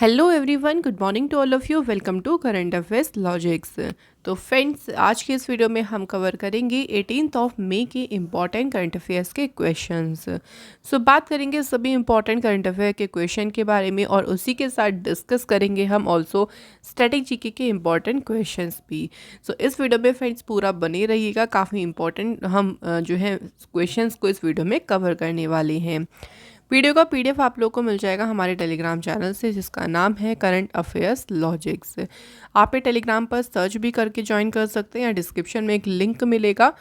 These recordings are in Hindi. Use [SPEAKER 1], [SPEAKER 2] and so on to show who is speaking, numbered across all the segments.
[SPEAKER 1] Hello everyone, good morning to all of you. Welcome to current affairs logics. तो फ्रेंड्स, आज के इस वीडियो में हम कवर करेंगे 18 मई के इम्पॉर्टेंट करंट अफेयर्स के क्वेश्चंस। बात करेंगे सभी इम्पॉर्टेंट करंट अफेयर के क्वेश्चन के बारे में और उसी के साथ डिस्कस करेंगे हम ऑल्सो स्टैटिक जीके के इम्पॉर्टेंट क्वेश्चंस भी। इस वीडियो में फ्रेंड्स पूरा बने रहिएगा, काफ़ी इम्पॉर्टेंट हम जो है क्वेश्चंस को इस वीडियो में कवर करने वाले हैं। वीडियो का पीडीएफ आप लोग को मिल जाएगा हमारे टेलीग्राम चैनल से, जिसका नाम है करंट अफेयर्स लॉजिक्स। आप ये टेलीग्राम पर सर्च भी करके ज्वाइन कर सकते हैं या डिस्क्रिप्शन में एक लिंक मिलेगा,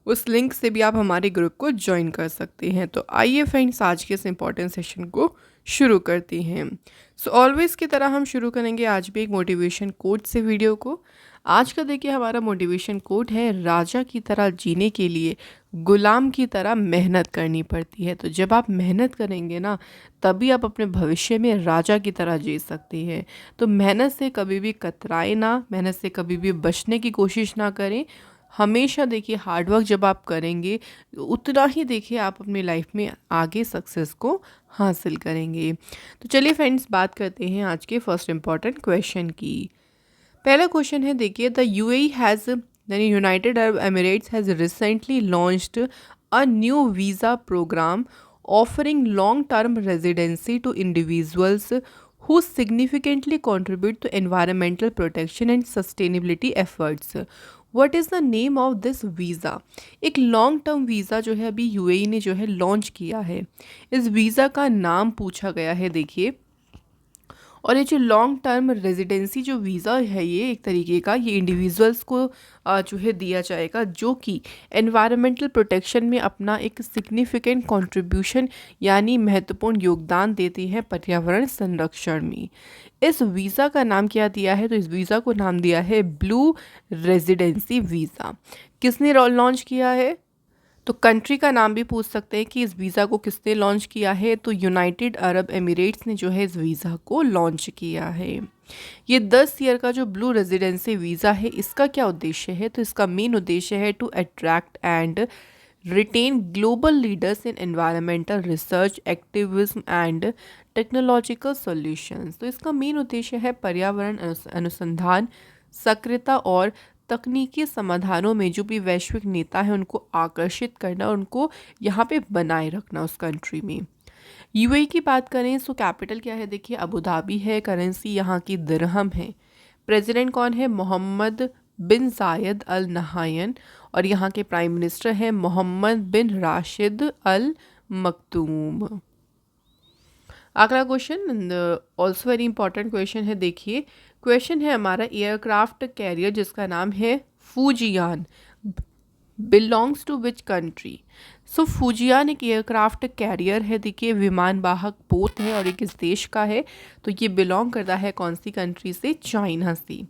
[SPEAKER 1] उस लिंक से भी आप हमारे ग्रुप को ज्वाइन कर सकते हैं। तो आइए फ्रेंड्स, आज के इस इम्पॉर्टेंट सेशन को शुरू करते हैं। ऑलवेज की तरह हम शुरू करेंगे आज भी एक मोटिवेशन कोट से वीडियो को। आज का देखिए हमारा मोटिवेशन कोट है, राजा की तरह जीने के लिए गुलाम की तरह मेहनत करनी पड़ती है। तो जब आप मेहनत करेंगे ना, तभी आप अपने भविष्य में राजा की तरह जी सकते हैं। तो मेहनत से कभी भी कतराए ना, मेहनत से कभी भी बचने की कोशिश ना करें। हमेशा देखिए हार्डवर्क जब आप करेंगे उतना ही देखिए आप अपनी लाइफ में आगे सक्सेस को हासिल करेंगे। तो चलिए फ्रेंड्स, बात करते हैं आज के फर्स्ट इम्पॉर्टेंट क्वेश्चन की। पहला क्वेश्चन है, देखिए द यूएई हैज़ यानी United Arab Emirates has recently launched a new visa programme offering long term residency to individuals who significantly contribute to environmental protection and sustainability efforts. What is the name of this visa? एक लॉन्ग टर्म वीज़ा जो है अभी यूएई ने जो है लॉन्च किया है। इस वीज़ा का नाम पूछा गया है देखिए, और ये जो लॉन्ग टर्म रेजिडेंसी जो वीज़ा है, ये एक तरीके का ये इंडिविजुअल्स को जो है दिया जाएगा, जो कि एनवायरमेंटल प्रोटेक्शन में अपना एक सिग्निफिकेंट कंट्रीब्यूशन यानी महत्वपूर्ण योगदान देती हैं पर्यावरण संरक्षण में। इस वीज़ा का नाम क्या दिया है? तो इस वीज़ा को नाम दिया है ब्लू रेजिडेंसी वीज़ा। किसने लॉन्च किया है? तो कंट्री का नाम भी पूछ सकते हैं कि इस वीज़ा को किसने लॉन्च किया है। तो यूनाइटेड अरब एमिरेट्स ने जो है इस वीज़ा को लॉन्च किया है। ये 10 ईयर का जो ब्लू रेजिडेंसी वीज़ा है, इसका क्या उद्देश्य है? तो इसका मेन उद्देश्य है to attract and retain global leaders in environmental research, activism and technological solutions. तो इसका मेन उद्देश्य है पर्यावरण अनुसंधान, सक्रियता और तकनीकी समाधानों में जो भी वैश्विक नेता हैं उनको आकर्षित करना, उनको यहाँ पे बनाए रखना उस कंट्री में। यूएई की बात करें तो कैपिटल क्या है? देखिए अबू धाबी है, करेंसी यहाँ की दिरहम है। प्रेसिडेंट कौन है? मोहम्मद बिन जायद अल नहायन, और यहाँ के प्राइम मिनिस्टर हैं मोहम्मद बिन राशिद अल मखदूम। अगला question also very important question है। देखिए क्वेश्चन है हमारा, एयरक्राफ्ट कैरियर जिसका नाम है Fujian belongs to which country? Fujian एक एयरक्राफ्ट कैरियर है, देखिए विमान वाहक पोत है, और ये किस देश का है? तो ये बिलोंग करता है कौन सी कंट्री से? चाइना से।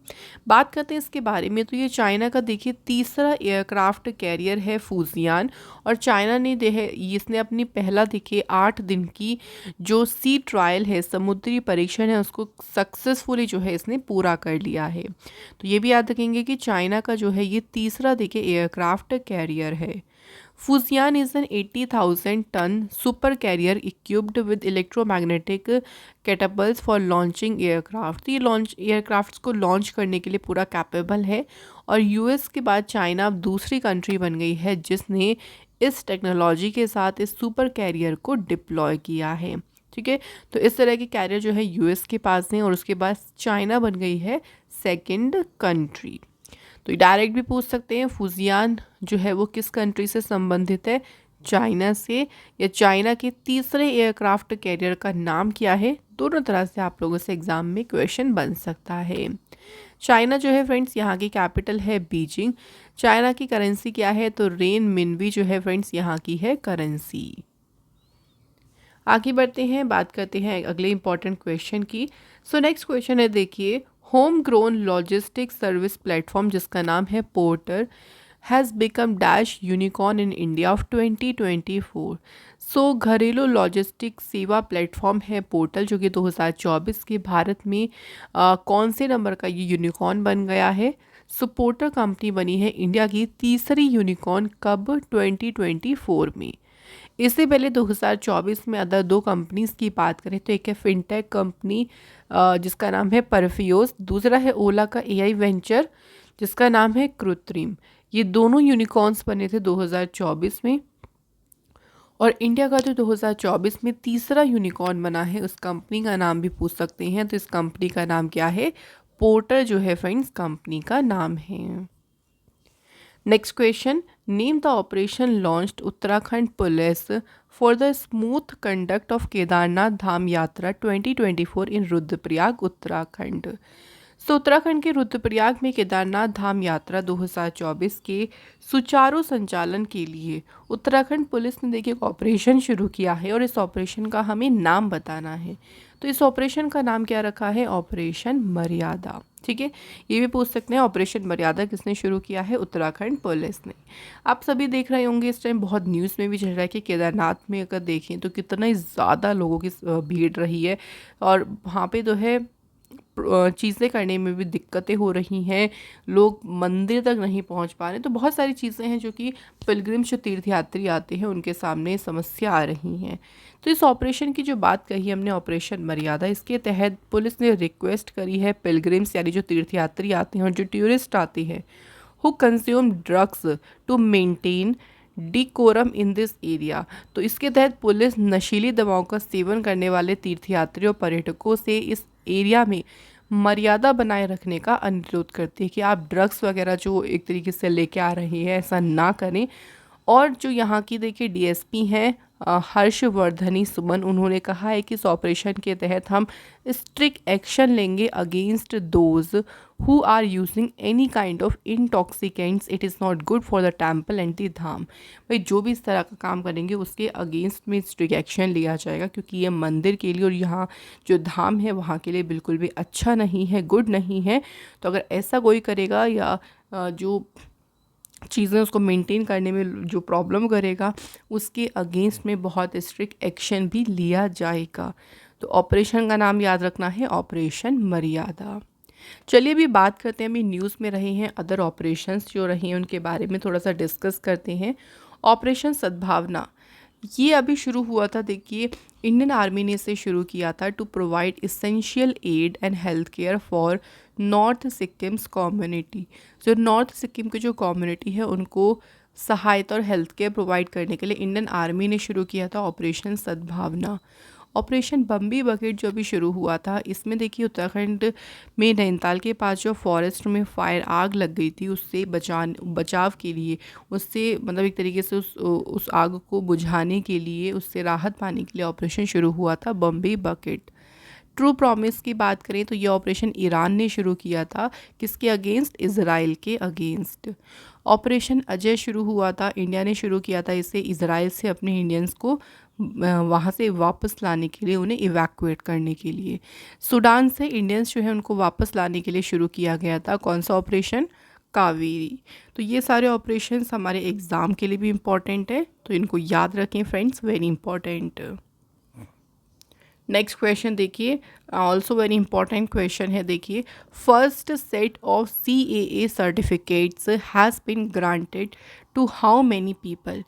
[SPEAKER 1] बात करते हैं इसके बारे में, तो ये चाइना का देखिए तीसरा एयरक्राफ्ट कैरियर है फूजियान, और चाइना ने इसने अपनी पहला देखिए 8 दिन की जो सी ट्रायल है, समुद्री परीक्षण है, उसको सक्सेसफुली जो है इसने पूरा कर लिया है। तो ये भी याद रखेंगे कि चाइना का जो है ये तीसरा देखिए एयरक्राफ्ट कैरियर है। Fujian is an 80,000 ton super carrier equipped with electromagnetic catapults for launching aircraft. ये एयरक्राफ्ट्स को लॉन्च करने के लिए पूरा कैपेबल है, और यूएस के बाद चाइना अब दूसरी कंट्री बन गई है जिसने इस टेक्नोलॉजी के साथ इस सुपर कैरियर को डिप्लॉय किया है। ठीक है, तो इस तरह के कैरियर जो है यूएस के पास हैं, और उसके बाद चाइना बन गई है सेकंड कंट्री। तो डायरेक्ट भी पूछ सकते हैं फूजियान जो है वो किस कंट्री से संबंधित है? चाइना से, या चाइना के तीसरे एयरक्राफ्ट कैरियर का नाम क्या है? दोनों तरह से आप लोगों से एग्जाम में क्वेश्चन बन सकता है। चाइना जो है फ्रेंड्स यहाँ की कैपिटल है बीजिंग। चाइना की करेंसी क्या है? तो रेन मिनवी जो है फ्रेंड्स यहाँ की है करेंसी। आगे बढ़ते हैं, बात करते हैं अगले इंपॉर्टेंट क्वेश्चन की। नेक्स्ट क्वेश्चन है, देखिए home grown logistic service platform जिसका नाम है porter has become dash unicorn in India of 2024। घरेलू लॉजिस्टिक सेवा प्लेटफॉर्म है पोर्टल, जो कि 2024 के भारत में कौन से नंबर का ये यूनिकॉर्न बन गया है? पोर्टर कंपनी बनी है इंडिया की तीसरी यूनिकॉर्न। कब? 2024 में। इससे पहले 2024 में अदर दो कंपनीज की बात करें तो एक है फिनटेक कंपनी जिसका नाम है परफ्यूज, दूसरा है ओला का एआई वेंचर जिसका नाम है कृत्रिम। ये दोनों यूनिकॉर्न्स बने थे 2024 में। और इंडिया का जो 2024 में तीसरा यूनिकॉर्न बना है उस कंपनी का नाम भी पूछ सकते हैं, तो इस कंपनी का नाम क्या है? पोर्टर जो है फ्रेंड्स कंपनी का नाम है। Next question, name the operation launched Uttarakhand police for the smooth conduct of Kedarnath Dham Yatra 2024 इन रुद्रप्रयाग उत्तराखंड। तो उत्तराखंड के रुद्रप्रयाग में केदारनाथ धाम यात्रा 2024 के सुचारू संचालन के लिए उत्तराखंड पुलिस ने देखिए एक ऑपरेशन शुरू किया है और इस ऑपरेशन का हमें नाम बताना है। तो इस ऑपरेशन का नाम क्या रखा है? ऑपरेशन मर्यादा। ठीक है, ये भी पूछ सकते हैं ऑपरेशन मर्यादा किसने शुरू किया है? उत्तराखंड पुलिस ने। आप सभी देख रहे होंगे इस टाइम बहुत न्यूज़ में भी चल रहा है कि केदारनाथ में अगर देखें तो कितना ही ज़्यादा लोगों की भीड़ रही है और वहाँ पे जो है चीज़ें करने में भी दिक्कतें हो रही हैं, लोग मंदिर तक नहीं पहुंच पा रहे। तो बहुत सारी चीज़ें हैं जो कि पिलग्रिम जो तीर्थयात्री आते हैं उनके सामने समस्या आ रही हैं। तो इस ऑपरेशन की जो बात कही हमने ऑपरेशन मर्यादा, इसके तहत पुलिस ने रिक्वेस्ट करी है पिलग्रिम्स यानी जो तीर्थयात्री आते हैं और जो टूरिस्ट आते हैं who consume drugs to maintain decorum in this area. तो इसके तहत पुलिस नशीली दवाओं का सेवन करने वाले तीर्थयात्रियों पर्यटकों से इस एरिया में मर्यादा बनाए रखने का अनुरोध करती है कि आप ड्रग्स वगैरह जो एक तरीके से लेके आ रहे हैं ऐसा ना करें। और जो यहाँ की देखिए डीएसपी हैं हर्षवर्धनी सुमन, उन्होंने कहा है कि इस ऑपरेशन के तहत हम स्ट्रिक्ट एक्शन लेंगे against those who are using any kind of intoxicants, it is not good for the temple and the Dham. भाई जो भी इस तरह का काम करेंगे उसके अगेंस्ट में स्ट्रिक्ट एक्शन लिया जाएगा, क्योंकि ये मंदिर के लिए और यहाँ जो धाम है वहाँ के लिए बिल्कुल भी अच्छा नहीं है, गुड नहीं है। तो अगर ऐसा कोई करेगा या जो चीज़ें उसको मेंटेन करने में जो प्रॉब्लम करेगा उसके अगेंस्ट में बहुत स्ट्रिक्ट एक्शन भी लिया जाएगा। तो ऑपरेशन का नाम याद रखना है ऑपरेशन मर्यादा। चलिए अभी बात करते हैं, अभी न्यूज़ में रहे हैं अदर ऑपरेशंस जो रहे हैं उनके बारे में थोड़ा सा डिस्कस करते हैं। ऑपरेशन सद्भावना ये अभी शुरू हुआ था। देखिए इंडियन आर्मी ने इसे शुरू किया था to provide essential aid and health care for north Sikkim's community. जो नॉर्थ सिक्किम की जो कम्युनिटी है उनको सहायता और हेल्थ केयर प्रोवाइड करने के लिए इंडियन आर्मी ने शुरू किया था ऑपरेशन सद्भावना। ऑपरेशन बम्बी बकेट जो अभी शुरू हुआ था, इसमें देखिए उत्तराखंड में नैनीताल के पास जो फॉरेस्ट में फायर आग लग गई थी उससे बचाव के लिए, उससे मतलब एक तरीके से उस आग को बुझाने के लिए, उससे राहत पाने के लिए ऑपरेशन शुरू हुआ था बम्बी बकेट। ट्रू प्रॉमिस की बात करें तो ये ऑपरेशन ईरान ने शुरू किया था, किसके अगेंस्ट? इज़राइल के अगेंस्ट। ऑपरेशन अजय शुरू हुआ था, इंडिया ने शुरू किया था इसे इज़राइल से अपने इंडियंस को वहाँ से वापस लाने के लिए, उन्हें इवैक्यूएट करने के लिए। सूडान से इंडियंस जो है उनको वापस लाने के लिए शुरू किया गया था कौन सा ऑपरेशन? कावेरी। तो ये सारे ऑपरेशंस हमारे एग्ज़ाम के लिए भी इम्पॉर्टेंट है, तो इनको याद रखें friends, very important. Next question देखिए, ऑल्सो वेरी इंपॉर्टेंट क्वेश्चन है। देखिए first set of CAA certificates has been granted to how many people.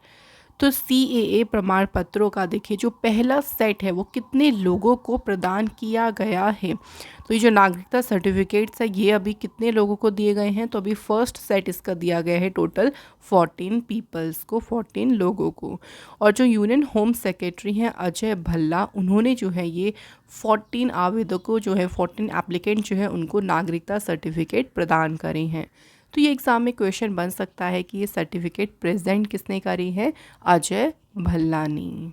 [SPEAKER 1] तो CAA प्रमाण पत्रों का देखिए जो पहला सेट है वो कितने लोगों को प्रदान किया गया है। तो ये जो नागरिकता सर्टिफिकेट्स है ये अभी कितने लोगों को दिए गए हैं? तो अभी फर्स्ट सेट इसका दिया गया है टोटल 14 पीपल्स को, 14 लोगों को। और जो यूनियन होम सेक्रेटरी हैं अजय भल्ला, उन्होंने जो है ये 14 आवेदकों जो है 14 एप्लीकेंट जो है उनको नागरिकता सर्टिफिकेट प्रदान करे हैं। तो ये एग्ज़ाम में क्वेश्चन बन सकता है कि ये सर्टिफिकेट प्रेजेंट किसने करी है? अजय भल्ला ने।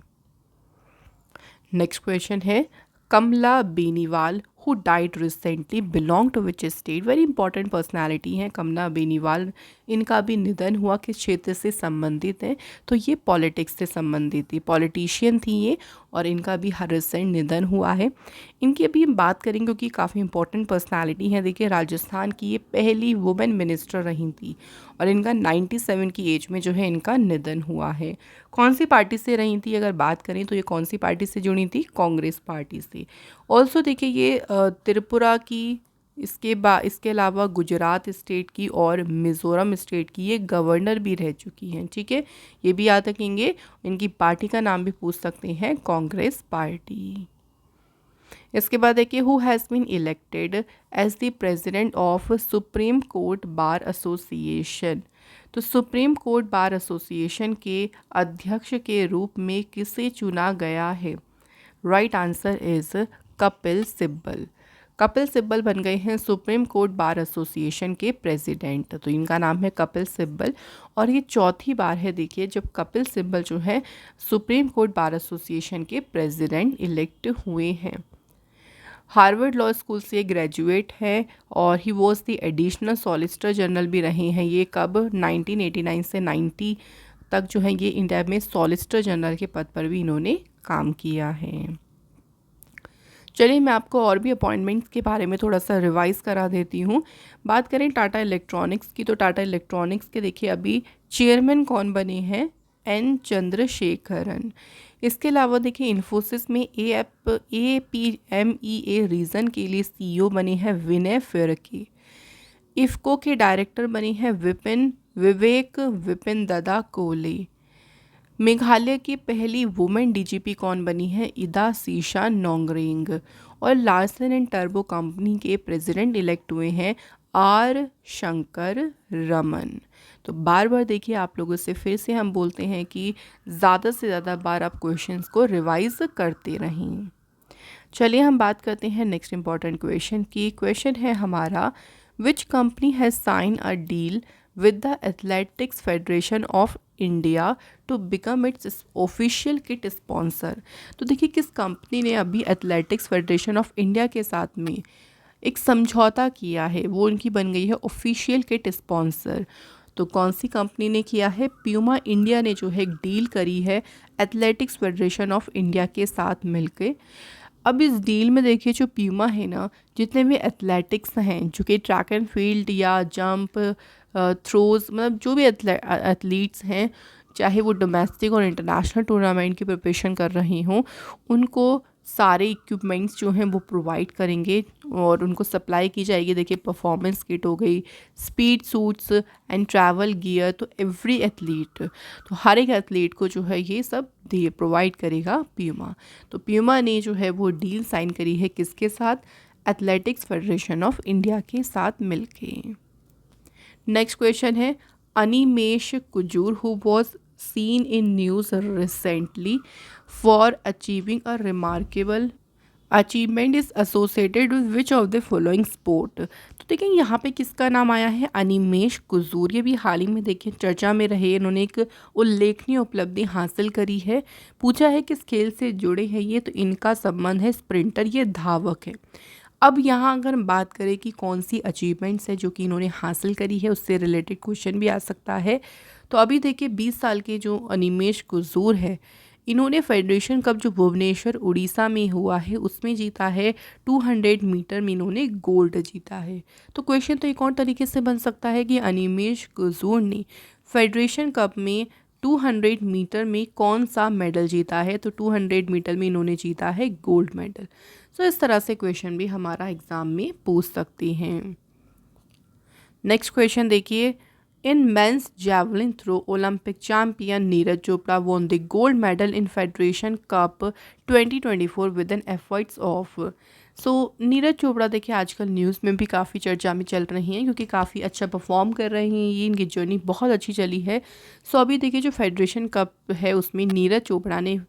[SPEAKER 1] नेक्स्ट क्वेश्चन है Kamla Beniwal who died recently belong to which state. Very important personality हैं कमला बेनीवाल, इनका भी निधन हुआ, किस क्षेत्र से संबंधित है? तो ये पॉलिटिक्स से संबंधित थी, पॉलिटिशियन थी ये, और इनका भी रिसेंट निधन हुआ है। इनकी अभी हम बात करेंगे क्योंकि काफ़ी इंपॉर्टेंट पर्सनालिटी है। देखिए राजस्थान की ये पहली वुमेन मिनिस्टर रही थी और इनका 97 की एज में जो है इनका निधन हुआ है। कौन सी पार्टी से रही थी अगर बात करें तो ये कौन सी पार्टी से जुड़ी थी? कांग्रेस पार्टी से। ऑल्सो देखिए ये त्रिपुरा की इसके अलावा गुजरात स्टेट की और मिज़ोरम स्टेट की ये गवर्नर भी रह चुकी हैं। ठीक है, ये भी याद रखेंगे। इनकी पार्टी का नाम भी पूछ सकते हैं, कांग्रेस पार्टी। इसके बाद देखिए, who has been elected as the president of supreme court bar association. तो सुप्रीम कोर्ट बार एसोसिएशन के अध्यक्ष के रूप में किसे चुना गया है? Right answer is Kapil Sibal. Kapil Sibal बन गए हैं सुप्रीम कोर्ट बार एसोसिएशन के प्रेसिडेंट। तो इनका नाम है कपिल सिब्बल और ये चौथी बार है देखिए जब कपिल सिब्बल जो है सुप्रीम कोर्ट बार एसोसिएशन के प्रेसिडेंट इलेक्ट हुए हैं। हार्वर्ड लॉ स्कूल से ग्रेजुएट है और he was the additional solicitor general भी रहे हैं। ये कब 1989 से 90 तक जो है ये इंडिया में सॉलिसिटर जनरल के पद पर भी इन्होंने काम किया है। चलिए मैं आपको और भी अपॉइंटमेंट्स के बारे में थोड़ा सा रिवाइज करा देती हूँ। बात करें टाटा इलेक्ट्रॉनिक्स की, तो टाटा इलेक्ट्रॉनिक्स के देखिए अभी चेयरमैन कौन बने हैं? एन चंद्रशेखरन। इसके अलावा देखिए इन्फोसिस में APMEA रीजन के लिए CEO बने हैं विनय फिरके। इफ्को के डायरेक्टर बने हैं विपिन ददा कोले। मेघालय की पहली वुमेन DGP कौन बनी है? इदा सीशा नोंगरेंग। और लार्सन एंड टर्बो कंपनी के प्रेसिडेंट इलेक्ट हुए हैं R शंकर रमन। तो बार बार देखिए आप लोगों से फिर से हम बोलते हैं कि ज़्यादा से ज़्यादा बार आप क्वेश्चंस को रिवाइज करते रहें। चलिए हम बात करते हैं नेक्स्ट इंपॉर्टेंट क्वेश्चन की। क्वेश्चन है हमारा, which company has sign a deal with the Athletics Federation of India to become its official kit sponsor. तो देखिए किस कंपनी ने अभी एथलेटिक्स फेडरेशन ऑफ इंडिया के साथ में एक समझौता किया है, वो उनकी बन गई है ऑफिशियल किट स्पॉन्सर। तो कौन सी कंपनी ने किया है? प्यूमा इंडिया ने जो है एक डील करी है एथलेटिक्स फेडरेशन ऑफ इंडिया के साथ मिलकर। अब इस डील में देखिए जो प्यूमा है ना, जितने भी एथलेटिक्स हैं जो कि ट्रैक एंड फील्ड या जंप थ्रोज, मतलब जो भी एथलीट्स हैं, चाहे वो डोमेस्टिक और इंटरनेशनल टूर्नामेंट की प्रिपरेशन कर रही हों, उनको सारे इक्विपमेंट्स जो हैं वो प्रोवाइड करेंगे और उनको सप्लाई की जाएगी। देखिए परफॉर्मेंस किट हो गई, speed suits and travel gear. तो एवरी एथलीट, तो हर एक एथलीट को जो है ये सब दिए प्रोवाइड करेगा प्यूमा। तो प्यूमा ने जो है वो डील साइन करी है किसके साथ? एथलेटिक्स फेडरेशन ऑफ इंडिया के साथ मिलके। नेक्स्ट क्वेश्चन है, Animesh Kujur who was seen in news recently for achieving a remarkable achievement is associated with which of the following sport. तो देखिए यहाँ पे किसका नाम आया है? अनिमेश कुजूर। ये भी हाल ही में देखिए चर्चा में रहे, इन्होंने एक उल्लेखनीय उपलब्धि हासिल करी है। पूछा है किस खेल से जुड़े हैं ये, तो इनका संबंध है स्प्रिंटर, ये धावक है। अब यहाँ अगर हम बात करें कि कौन सी अचीवमेंट्स है जो कि इन्होंने हासिल करी है, उससे रिलेटेड क्वेश्चन भी आ सकता है। तो अभी देखिए 20 साल के जो अनिमेश कुजूर है, इन्होंने फेडरेशन कप जो भुवनेश्वर उड़ीसा में हुआ है उसमें जीता है। 200 मीटर में इन्होंने गोल्ड जीता है। तो क्वेश्चन तो एक और तरीके से बन सकता है कि अनिमेश कुजूर ने फेडरेशन कप में 200 मीटर में कौन सा मेडल जीता है? तो 200 मीटर में इन्होंने जीता है गोल्ड मेडल। तो इस तरह से क्वेश्चन भी हमारा एग्जाम में पूछ सकती हैं। नेक्स्ट क्वेश्चन देखिए, in men's javelin throw Olympic champion Neeraj Chopra won the gold medal in Federation Cup 2024 with an efforts of. So Neeraj Chopra देखिए आजकल न्यूज़ में भी काफ़ी चर्चा में चल रही हैं क्योंकि काफ़ी अच्छा परफॉर्म कर रही हैं, ये इनकी जर्नी बहुत अच्छी चली है। सो अभी देखिए जो फेडरेशन कप है उसमें नीरज चोपड़ा ने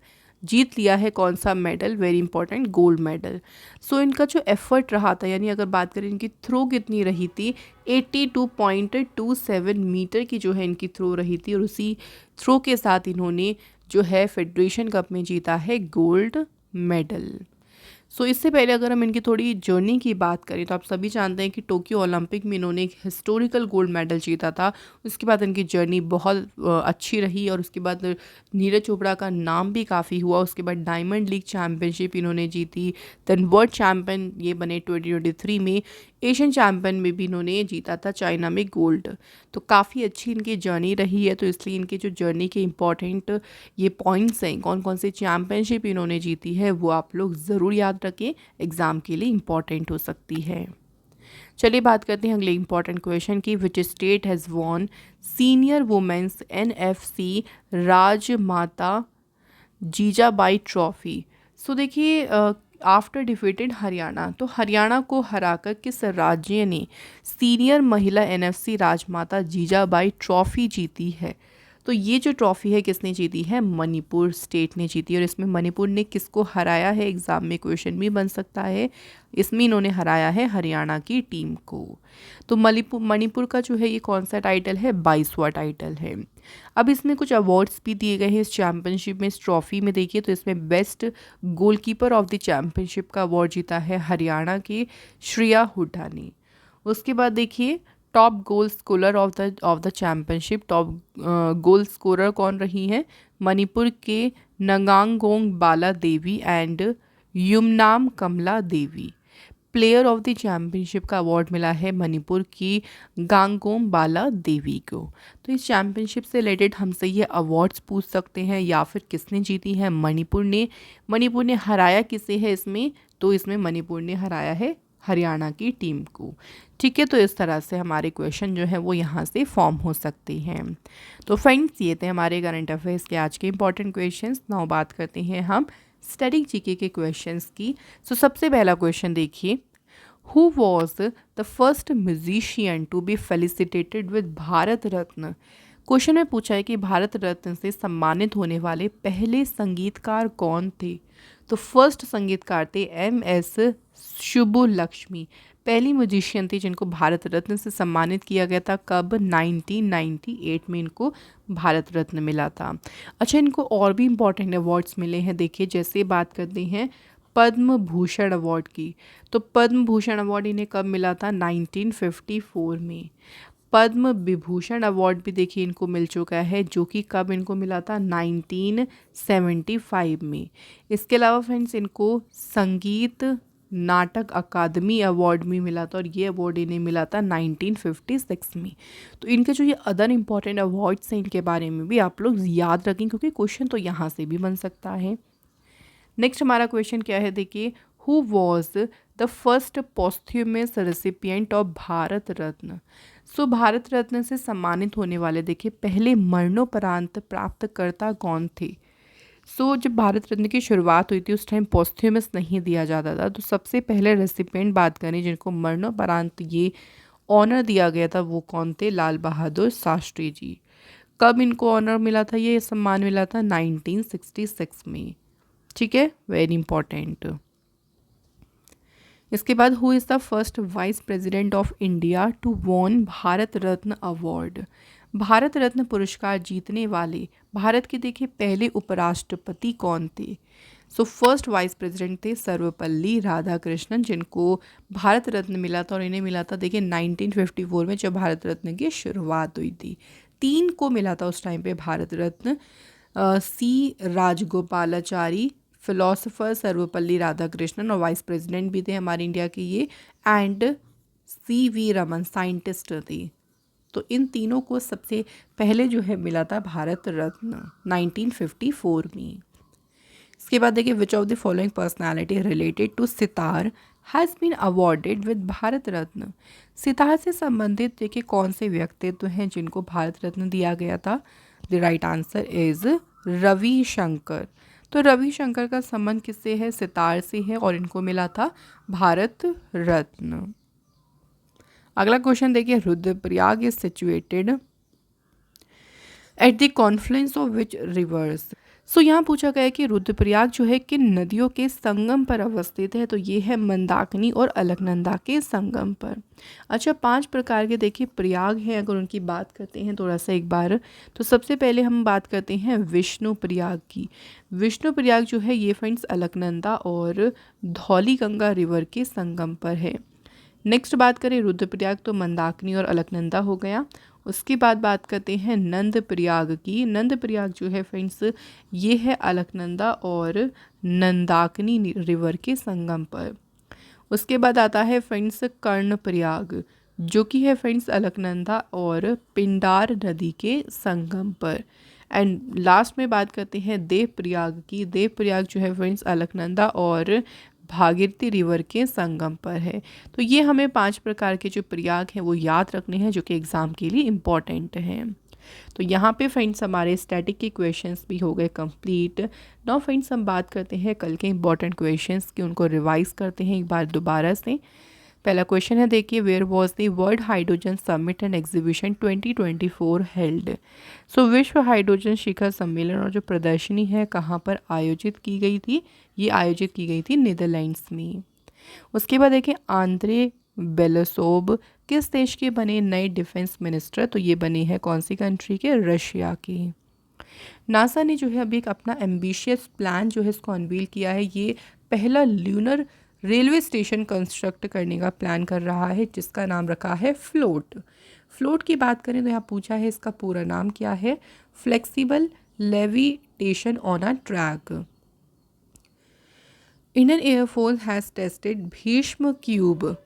[SPEAKER 1] जीत लिया है कौन सा medal? Very important, gold medal. So इनका जो एफर्ट रहा था, यानी अगर बात करें इनकी थ्रो कितनी रही थी, 82.27 मीटर की जो है इनकी थ्रो रही थी और उसी थ्रो के साथ इन्होंने जो है फेडरेशन कप में जीता है गोल्ड मेडल। सो इससे पहले अगर हम इनकी थोड़ी जर्नी की बात करें तो आप सभी जानते हैं कि टोक्यो ओलंपिक में इन्होंने एक हिस्टोरिकल गोल्ड मेडल जीता था। उसके बाद इनकी जर्नी बहुत अच्छी रही और उसके बाद नीरज चोपड़ा का नाम भी काफ़ी हुआ। उसके बाद डायमंड लीग चैम्पियनशिप इन्होंने जीती, देन वर्ल्ड चैम्पियन ये बने 2023 में। एशियन चैम्पियन में भी इन्होंने जीता था चाइना में गोल्ड। तो काफ़ी अच्छी इनकी जर्नी रही है, तो इसलिए इनकी जो जर्नी के इम्पॉर्टेंट ये पॉइंट्स हैं, कौन कौन से चैम्पियनशिप इन्होंने जीती है, वो आप लोग ज़रूर याद रखें, एग्ज़ाम के लिए इम्पॉर्टेंट हो सकती है। चलिए बात करते हैं अगले इंपॉर्टेंट क्वेश्चन की। Which state has won senior women's NFC Rajmata Jijabai trophy. So देखिए आफ्टर डिफीटेड हरियाणा, तो हरियाणा को हराकर किस राज्य ने सीनियर महिला NFC राजमाता जीजाबाई ट्रॉफी जीती है? तो ये जो ट्रॉफी है किसने जीती है? मणिपुर स्टेट ने जीती। और इसमें मणिपुर ने किसको हराया है? एग्जाम में क्वेश्चन भी बन सकता है। इसमें इन्होंने हराया है हरियाणा की टीम को। तो मणिपुर का जो है ये कौन सा टाइटल है? 22वां टाइटल है। अब इसमें कुछ अवार्ड्स भी दिए गए हैं इस चैम्पियनशिप में, इस ट्रॉफी में। देखिए तो इसमें best goalkeeper of the championship का अवार्ड जीता है हरियाणा की श्रेया हुड्डा ने। उसके बाद देखिए top goal scorer of the championship, top goal scorer कौन रही है? मणिपुर के Ngangom Bala Devi and Yumnam Kamala Devi. Player of the championship का अवार्ड मिला है मणिपुर की गांगोम बाला देवी को। तो इस चैम्पियनशिप से रिलेटेड हमसे ये अवार्ड्स पूछ सकते हैं, या फिर किसने जीती है? मणिपुर ने। मणिपुर ने हराया किसे है इसमें? तो इसमें मणिपुर ने हराया है हरियाणा की टीम को। ठीक है, तो इस तरह से हमारे क्वेश्चन जो है वो यहाँ से फॉर्म हो सकते हैं। तो फ्रेंड्स ये थे हमारे करंट अफेयर्स के आज के इंपॉर्टेंट क्वेश्चंस। नाउ बात करते हैं हम स्टडी जीके के क्वेश्चंस की। सो सबसे पहला क्वेश्चन देखिए, who was the first musician to be felicitated with Bharat Ratna? Question में पूछा है कि भारत रत्न से सम्मानित होने वाले पहले संगीतकार कौन थे? तो फर्स्ट संगीतकार थे MS सुब्बुलक्ष्मी। पहली म्यूजिशियन थी जिनको भारत रत्न से सम्मानित किया गया था। कब? 1998 में इनको भारत रत्न मिला था। अच्छा, इनको और भी इम्पॉर्टेंट अवार्ड्स मिले हैं। देखिए जैसे बात करते हैं पद्म भूषण अवार्ड की, तो पद्म भूषण अवार्ड इन्हें कब मिला था? 1954 में। पद्म विभूषण अवार्ड भी देखिए इनको मिल चुका है, जो कि कब इनको मिला था? 1975 में। इसके अलावा फ्रेंड्स इनको संगीत नाटक अकादमी अवार्ड भी मिला था, और ये अवार्ड इन्हें मिला था 1956 में। तो इनके जो ये अदर इम्पॉर्टेंट अवार्ड्स हैं इनके बारे में भी आप लोग याद रखें, क्योंकि क्वेश्चन तो यहाँ से भी बन सकता है। नेक्स्ट हमारा क्वेश्चन क्या है देखिए, who was the first posthumous recipient of Bharat Ratna? So Bharat Ratna से सम्मानित होने वाले देखिए पहले मरणोपरांत प्राप्तकर्ता कौन थे? सो जब भारत रत्न की शुरुआत हुई थी उस टाइम पोस्थ्यूमस नहीं दिया जाता था। तो सबसे पहले रेसिपिएंट बात करें जिनको मरणोपरांत ये ऑनर दिया गया था, वो कौन थे? लाल बहादुर शास्त्री जी। कब इनको ऑनर मिला था? ये सम्मान मिला था 1966 में। ठीक है, वेरी इंपॉर्टेंट। इसके बाद who is the first vice president of India to won Bharat Ratna award? Bharat Ratna पुरस्कार जीतने वाले भारत के देखिए पहले उपराष्ट्रपति कौन थे? सो फर्स्ट वाइस प्रेसिडेंट थे सर्वपल्ली राधाकृष्णन, जिनको भारत रत्न मिला था, और इन्हें मिला था देखिए 1954 में जब भारत रत्न की शुरुआत हुई थी। 3 को मिला था उस टाइम पे भारत रत्न। C राजगोपालाचारी, फिलोसोफर सर्वपल्ली राधाकृष्णन, और वाइस प्रेसिडेंट भी थे हमारे इंडिया के ये, एंड CV रमन साइंटिस्ट थे। तो इन तीनों को सबसे पहले जो है मिला था भारत रत्न 1954 में। इसके बाद देखिए which of the following personality related to sitar has been awarded with Bharat Ratna? Sitar से संबंधित देखिए कौन से व्यक्तित्व हैं जिनको भारत रत्न दिया गया था? The right answer is Ravishankar. तो रविशंकर का संबंध किससे है? सितार से है, और इनको मिला था भारत रत्न। अगला क्वेश्चन देखिए, Rudraprayag is situated at the confluence of which rivers? So यहाँ पूछा गया है कि रुद्रप्रयाग जो है किन नदियों के संगम पर अवस्थित है? तो ये है मंदाकिनी और अलकनंदा के संगम पर। अच्छा, 5 प्रकार के देखिए प्रयाग हैं, अगर उनकी बात करते हैं थोड़ा सा एक बार, तो सबसे पहले हम बात करते हैं विष्णु प्रयाग की। विष्णु प्रयाग जो है ये फ्रेंड्स अलकनंदा और धौली गंगा रिवर के संगम पर है। नेक्स्ट बात करें रुद्रप्रयाग, तो मंदाकिनी और अलकनंदा हो गया। उसके बाद बात करते हैं नंद प्रयाग की। नंद प्रयाग जो है फ्रेंड्स ये है अलकनंदा और नंदाकिनी रिवर के संगम पर। उसके बाद आता है फ्रेंड्स कर्ण प्रयाग, जो कि है फ्रेंड्स अलकनंदा और पिंडार नदी के संगम पर। एंड लास्ट में बात करते हैं देव प्रयाग की। देव प्रयाग जो है फ्रेंड्स अलकनंदा और भागीरथी रिवर के संगम पर है। तो ये हमें 5 प्रकार के जो प्रयाग हैं वो याद रखने हैं, जो कि एग्ज़ाम के लिए इम्पॉर्टेंट हैं। तो यहाँ पे फ्रेंड्स हमारे स्टैटिक के क्वेश्चंस भी हो गए कंप्लीट। नाउ फ्रेंड्स हम बात करते हैं कल के इंपॉर्टेंट क्वेश्चंस की, उनको रिवाइज करते हैं एक बार दोबारा से। पहला क्वेश्चन है, देखिए, where was the world hydrogen summit and exhibition 2024 held. So विश्व हाइड्रोजन शिखर सम्मेलन और जो प्रदर्शनी है कहाँ पर आयोजित की गई थी? ये आयोजित की गई थी नीदरलैंड्स में। उसके बाद देखिए, आंद्रे बेलेसोव किस देश के बने नए डिफेंस मिनिस्टर? तो ये बने हैं कौन सी कंट्री के? रशिया के। नासा ने जो है अभी एक अपना एम्बिशियस प्लान जो है इसको अनवील किया है। ये पहला ल्यूनर रेलवे स्टेशन कंस्ट्रक्ट करने का प्लान कर रहा है, जिसका नाम रखा है फ्लोट। फ्लोट की बात करें तो यहाँ पूछा है इसका पूरा नाम क्या है? Flexible levitation on a track. Indian air force has tested Bhishma cube,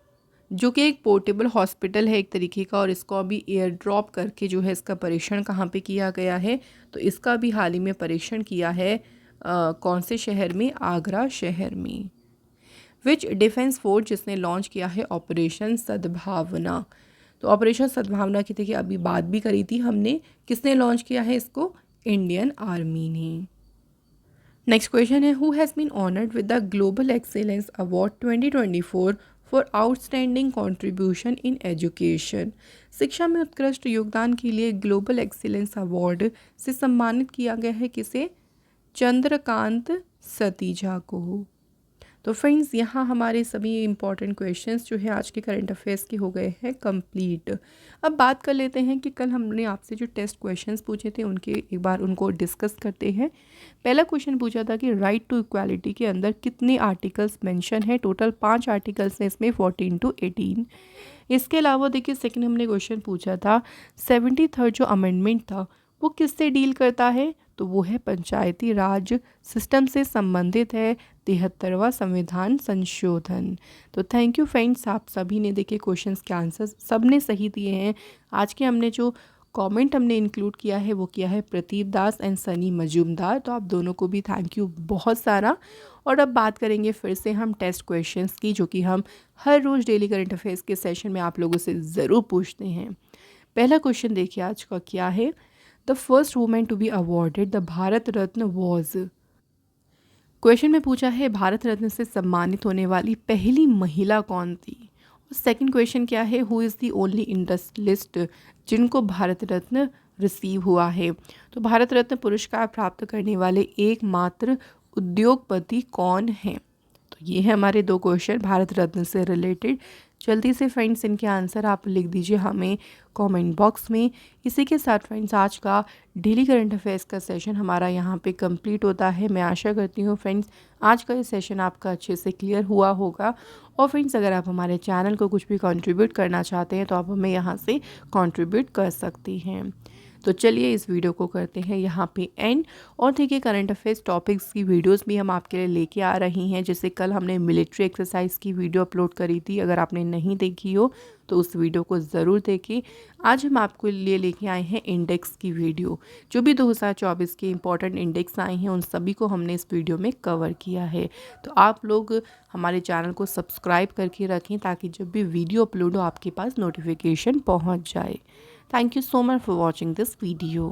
[SPEAKER 1] जो कि एक पोर्टेबल हॉस्पिटल है एक तरीके का, और इसको अभी एयर ड्रॉप करके जो है इसका परीक्षण कहाँ पे किया गया है? तो इसका भी हाल ही में परीक्षण किया है कौन से शहर में? आगरा शहर में। विच डिफेंस फोर्स, जिसने लॉन्च किया है ऑपरेशन सद्भावना। तो ऑपरेशन सद्भावना की देखिए अभी बात भी करी थी हमने, किसने लॉन्च किया है इसको? इंडियन आर्मी ने। नेक्स्ट क्वेश्चन है, who has been honoured with the global excellence award 2024 for outstanding contribution in education. शिक्षा में उत्कृष्ट योगदान के लिए ग्लोबल एक्सीलेंस अवार्ड से सम्मानित किया गया है किसे? चंद्रकांत सतीजा को। तो फ्रेंड्स यहाँ हमारे सभी इंपॉर्टेंट क्वेश्चंस जो है आज के करंट अफेयर्स के हो गए हैं कंप्लीट। अब बात कर लेते हैं कि कल हमने आपसे जो टेस्ट क्वेश्चंस पूछे थे उनके एक बार उनको डिस्कस करते हैं। पहला क्वेश्चन पूछा था कि राइट टू इक्वालिटी के अंदर कितने आर्टिकल्स मेंशन है? टोटल 5 आर्टिकल्स हैं इसमें, 14 to 18। इसके अलावा देखिए सेकंड हमने क्वेश्चन पूछा था 73rd जो अमेंडमेंट था वो किससे डील करता है? तो वो है पंचायती राज सिस्टम से संबंधित है, 73वां संविधान संशोधन। तो थैंक यू फ्रेंड्स, आप सभी ने देखिए क्वेश्चंस के आंसर सब ने सही दिए हैं। आज के हमने जो कमेंट हमने इंक्लूड किया है वो किया है प्रदीप दास एंड सनी मजूमदार, तो आप दोनों को भी थैंक यू बहुत सारा। और अब बात करेंगे फिर से हम टेस्ट क्वेश्चंस की, जो कि हम हर रोज़ डेली करंट अफेयर्स के सेशन में आप लोगों से ज़रूर पूछते हैं। पहला क्वेश्चन देखिए आज का क्या है? The first women to be awarded the Bharat Ratna was. Question में पूछा है भारत रत्न से सम्मानित होने वाली पहली महिला कौन थी? और सेकंड क्वेश्चन क्या है? Who is the only industrialist जिनको भारत रत्न रिसीव हुआ है? तो भारत रत्न पुरस्कार प्राप्त करने वाले एकमात्र उद्योगपति कौन हैं? तो ये है हमारे 2 क्वेश्चन भारत रत्न से रिलेटेड। जल्दी से फ्रेंड्स इनके आंसर आप लिख दीजिए हमें कमेंट बॉक्स में। इसी के साथ फ्रेंड्स आज का डेली करंट अफेयर्स का सेशन हमारा यहाँ पे कंप्लीट होता है। मैं आशा करती हूँ फ्रेंड्स आज का ये सेशन आपका अच्छे से क्लियर हुआ होगा। और फ्रेंड्स अगर आप हमारे चैनल को कुछ भी कंट्रीब्यूट करना चाहते हैं तो आप हमें यहाँ से कंट्रीब्यूट कर सकती हैं। तो चलिए इस वीडियो को करते हैं यहाँ पे एंड। और देखिए करंट अफेयर्स टॉपिक्स की वीडियोस भी हम आपके लिए लेके आ रही हैं। जैसे कल हमने मिलिट्री एक्सरसाइज की वीडियो अपलोड करी थी, अगर आपने नहीं देखी हो तो उस वीडियो को ज़रूर देखें। आज हम आपके लिए लेके आए हैं इंडेक्स की वीडियो, जो भी 2024 के इंपॉर्टेंट इंडेक्स आए हैं उन सभी को हमने इस वीडियो में कवर किया है। तो आप लोग हमारे चैनल को सब्सक्राइब करके रखें ताकि जब भी वीडियो अपलोड हो आपके पास नोटिफिकेशन पहुँच जाए। Thank you so much for watching this video.